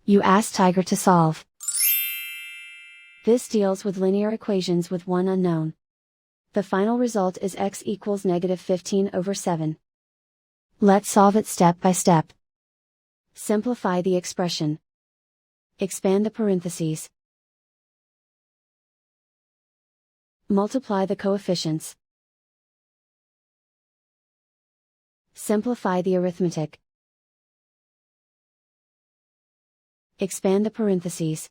You ask Tiger to solve. This deals with linear equations with one unknown. The final result is x equals -15/7. Let's solve it step by step. Simplify the expression. Expand the parentheses. Multiply the coefficients. Simplify the arithmetic. Expand the parentheses.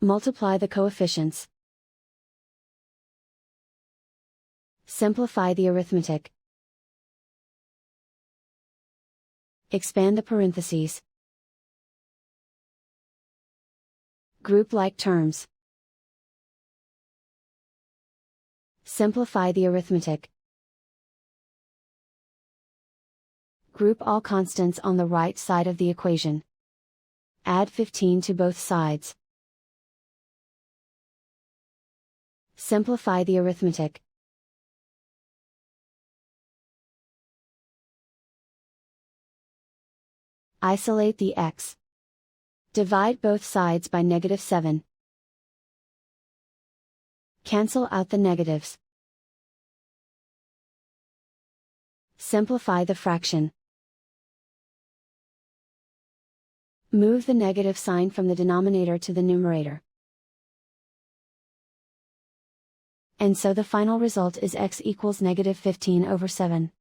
Multiply the coefficients. Simplify the arithmetic. Expand the parentheses. Group like terms. Simplify the arithmetic. Group all constants on the right side of the equation. Add 15 to both sides. Simplify the arithmetic. Isolate the x. Divide both sides by -7. Cancel out the negatives. Simplify the fraction. Move the negative sign from the denominator to the numerator. And so the final result is x equals -15/7.